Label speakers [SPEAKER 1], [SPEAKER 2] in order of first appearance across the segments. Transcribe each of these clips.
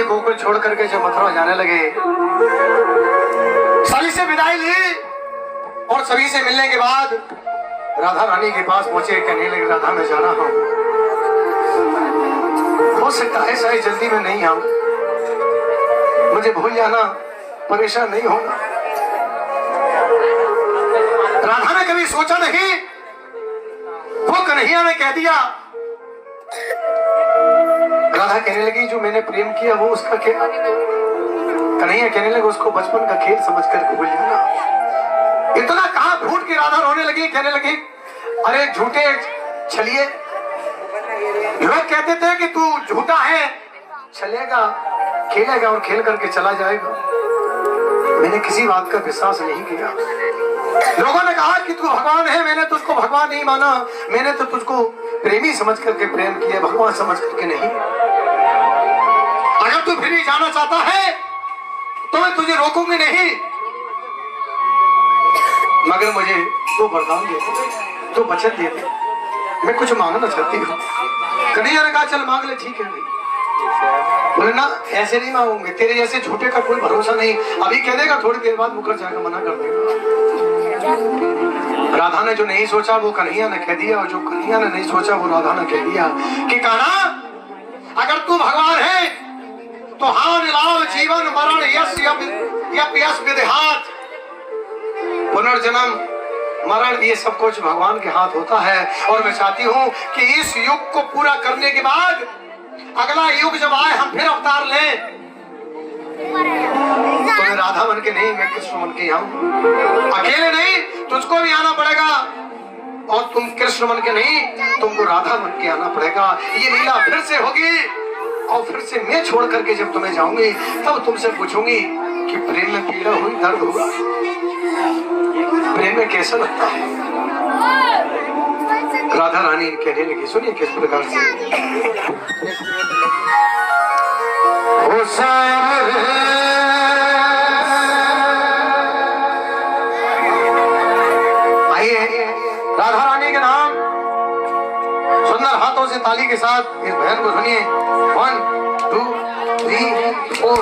[SPEAKER 1] गोकुल छोड़ करके जब मथुरा जाने लगे, सभी से विदाई ली और सभी से मिलने के बाद राधा रानी के पास पहुंचे। कहने लगे, राधा मैं जा रहा हूं, हो सकता है शायद जल्दी में नहीं आऊं, मुझे भूल जाना, परेशान नहीं होना। राधा ने कभी सोचा नहीं, वो कन्हैया ने कह दिया। राधा कहने लगी, जो मैंने प्रेम किया वो उसका खेल। कन्हैया कहने लगे, उसको बचपन का खेल समझकर भूल जाना। इतना कहा फूट के राधा रोने लगी, कहने लगी, अरे झूठे छलिए, लोग कहते थे कि तू झूठा है, चलेगा खेलेगा और खेल करके चला जाएगा। मैंने किसी बात का विश्वास नहीं किया। लोगों ने कहा कि तू भगवान है, मैंने तुझको भगवान नहीं माना, मैंने तो तुझको प्रेमी समझ करके प्रेम किया, भगवान समझ करके नहीं। अगर तू फिर भी जाना चाहता है तो मैं तुझे रोकूंगी नहीं, मगर मुझे तू वरदान दे, तू वचन दे दे, मैं कुछ मांगना चाहती हूँ। कन्हैया ने कहा, चल मांग ले। ठीक है भाई। बोले ना, ऐसे नहीं मांगूंगे, तेरे जैसे झूठे का कोई भरोसा नहीं, अभी कह देगा थोड़ी देर बाद मुकर जाएगा, मना कर देगा। राधा ने जो नहीं सोचा वो कन्हैया ने कह दिया, और जो कन्हैया ने नहीं सोचा वो राधा ने कह दिया कि कान्हा, अगर तू भगवान है तो हान लाभ जीवन मरण यश विदेहात, पुनर्जन्म मरण ये सब कुछ भगवान के हाथ होता है। और मैं चाहती हूँ कि इस युग को पूरा करने के बाद अगला युग जब आए हम फिर अवतार लें, तो मैं राधा बन के नहीं, मैं कृष्ण बन के आऊं। अकेले नहीं, तुझको भी आना पड़ेगा, और तुम कृष्ण बन के नहीं, तुमको राधा बन के आना पड़ेगा। ये लीला फिर से होगी, और फिर से मैं छोड़ करके जब तुम्हें जाऊंगी तब तुमसे पूछूंगी कि प्रेम में पीड़ा हुई, दर्द हुआ, प्रेम में कैसा लगता है। राधा रानी कहने लगी, सुनिए किस प्रकार से। आइए राधा रानी के नाम सुंदर हाथों से ताली के साथ इस बहन को सुनिए। 1 2 3 4।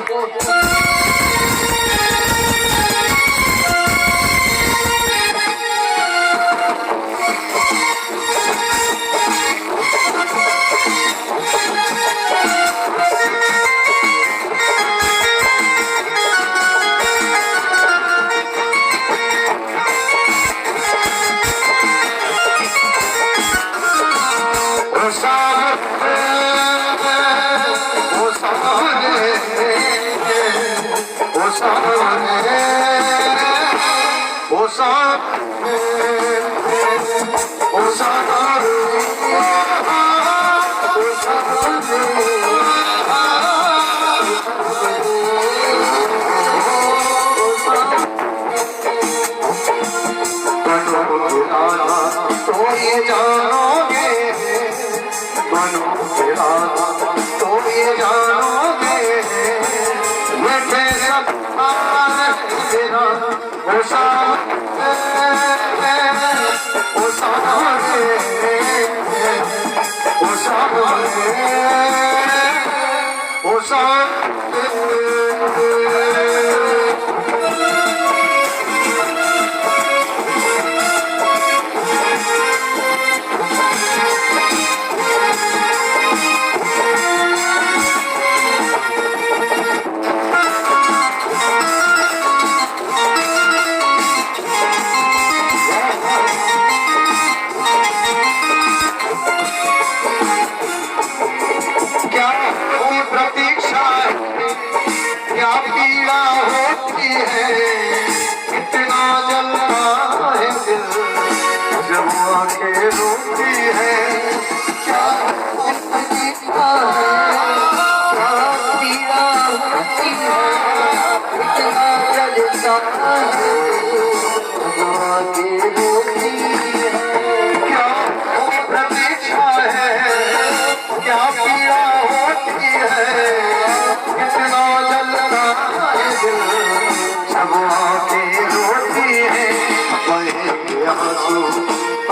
[SPEAKER 1] आंसू,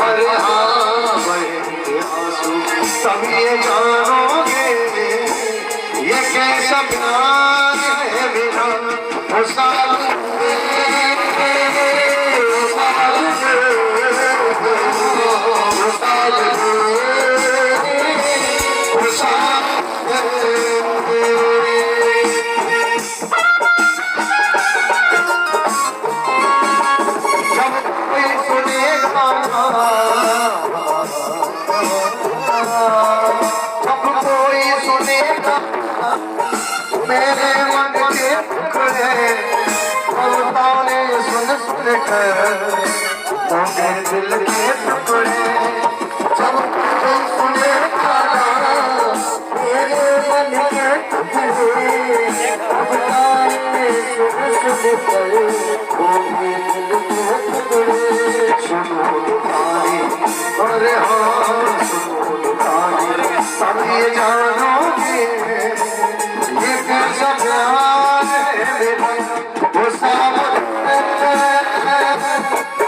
[SPEAKER 1] अरे हाँ बहेंगे आंसू, तब ये जानोगे ये कैसा प्यार है मेरा। वो साल मेरे मन के टुकड़े ताने सुन सुन कर मेरे दिल के टुकड़े जब कोई सुनेगा मेरे मन के टुकड़े ताने सुन सुन कर मेरे दिल के टुकड़े। सुनो ताने अरे हाँ सुनो ताने तब ये जानोगे ये कैसा प्यार है मेरा। वो सामने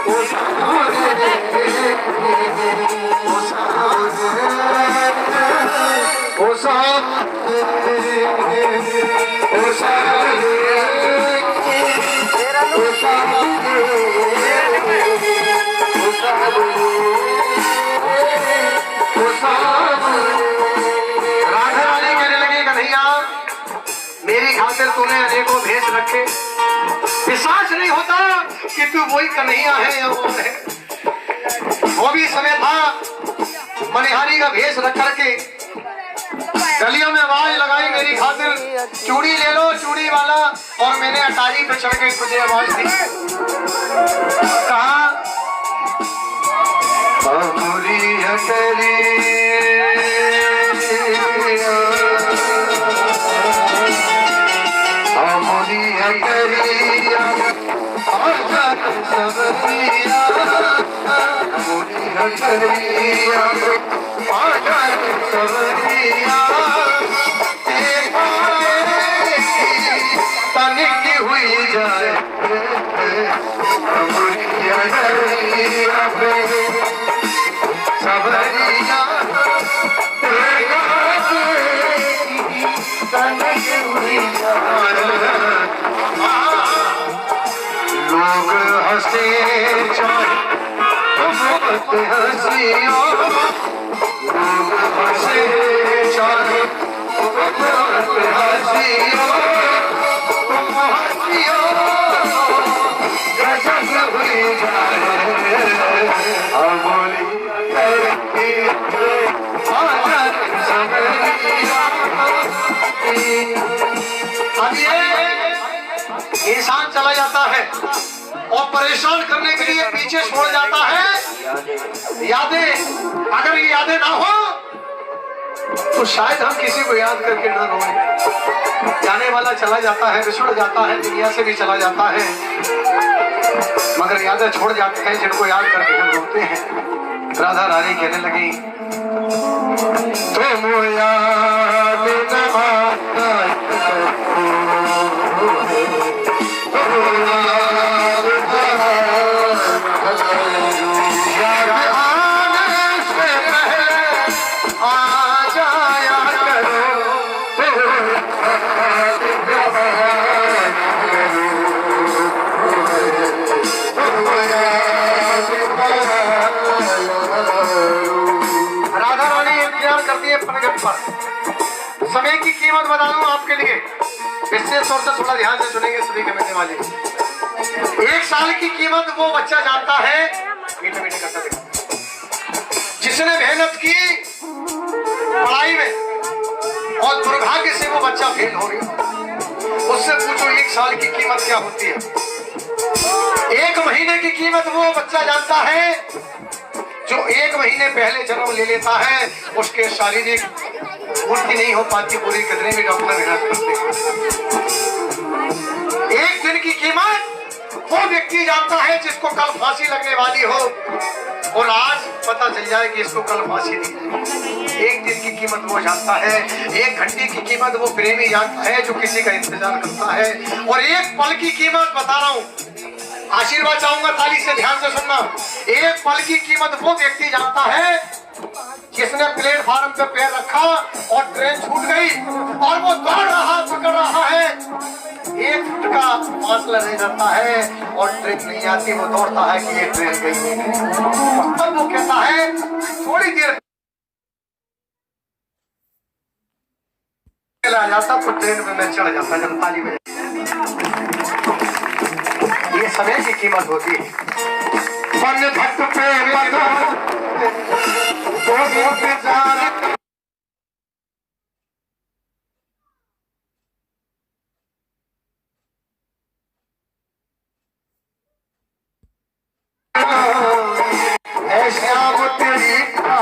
[SPEAKER 1] वो सामने वो सामने वो सामने वो सामने वो सामने वो सामने। राधा रानी कहने लगी कन्हैया मेरी खातिर तूने अनेकों भेष रखे, विश्वास नहीं होता कि तू वही कन्हैया है या वो है। वो भी समय था मनिहारी का भेष रख करके गलियों में आवाज लगाई मेरी खातिर चूड़ी ले लो चूड़ी वाला, और मैंने अटारी पे चढ़ के तुझे आवाज दी। कहा अमूरी अटरी हटरिया सबरिया मुरी हटरिया सबरिया तनिक हुई जाए मुरी हटरिया सबरिया तनिक हुई जाए। लोग हंसे चाहे बहुत हंसियो, लोग हंसे चाहे बहुत हंसियो, तुम हंसियो गजब हुई जाए। अमोली अब ये इंसान चला जाता है और परेशान करने के लिए पीछे छोड़ जाता है यादें। अगर ये यादें ना हो तो शायद हम किसी को याद करके ना रोएं। जाने वाला चला जाता है, बिछुड़ जाता है, दुनिया से भी चला जाता है, मगर यादें छोड़ जाते हैं जिनको याद करके हम रोते हैं। राधा रानी कहने लगी तुम याद न समय की कीमत बता दूं आपके लिए, विशेष तौर से थोड़ा ध्यान से सुनेंगे सभी कमेटी वाले। 1 साल की कीमत वो बच्चा जानता है मीठे मीठे करता देखा जिसने मेहनत की पढ़ाई में और दुर्भाग्य से वो बच्चा फेल हो गया। उससे पूछो 1 साल की कीमत क्या होती है। 1 महीने की कीमत वो बच्चा जानता है जो 1 महीने पहले जन्म ले लेता है। उसके शारीरिक पूर्ति नहीं हो पाती पूरी कितने भी डॉक्टर मेहनत करते हैं। 1 दिन की कीमत वो व्यक्ति जानता है जिसको कल फांसी लगने वाली हो और आज पता चल जाए कि इसको कल फांसी दी जाए। 1 दिन की कीमत वो जानता है। 1 घंटे की कीमत वो प्रेमी जानता है जो किसी का इंतजार करता है। और 1 पल की कीमत बता रहा हूं, आशीर्वाद चाहूंगा ताली से ध्यान से सुनना। एक पल की कीमत वो व्यक्ति जानता है जिसने प्लेटफार्म पे पैर रखा और ट्रेन छूट गई और वो दौड़ रहा पकड़ रहा है, 1 फुट का फासला रह जाता है और ट्रेन नहीं आती, वो दौड़ता है कि ये ट्रेन गई नहीं। तब वो कहता है थोड़ी देर चला जाता तो ट्रेन में मैं चढ़ जाता जब ताली बजे। ये समय की कीमत होती है। मन भक्त पे श्याम तेरी कर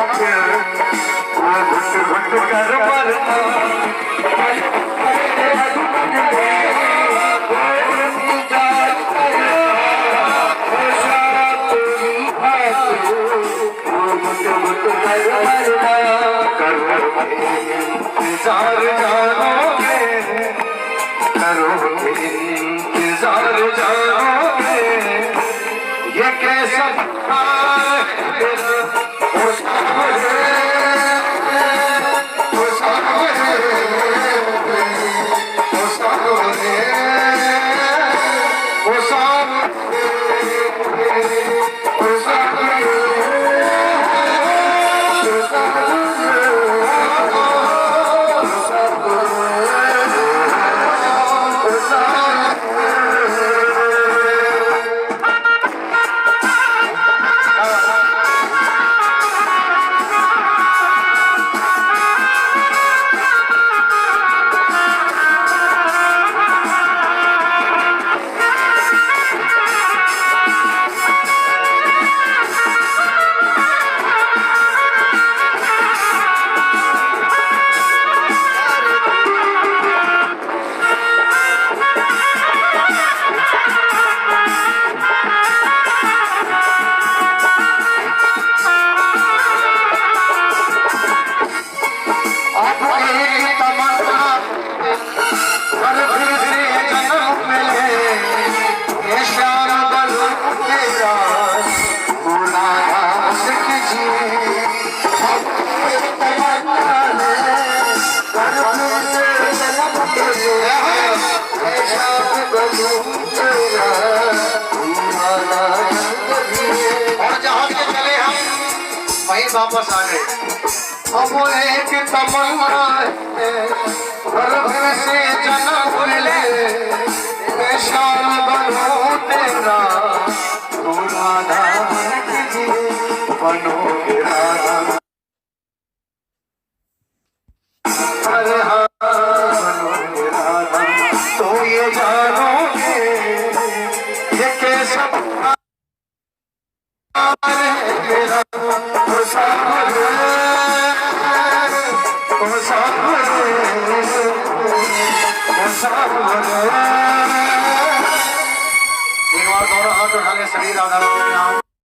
[SPEAKER 1] इंतजार जाओगे ये कैसा वापस आ गए। अब एक तमन्ना है फिर से जन्म मिले, मैं शाम बनूं तेरा तू राधा बनो राधा, अरे हाँ बनो राधा, तो ये जानोगे ये कैसा एक बार दोनों हाथ उठा ले, शरीर आधार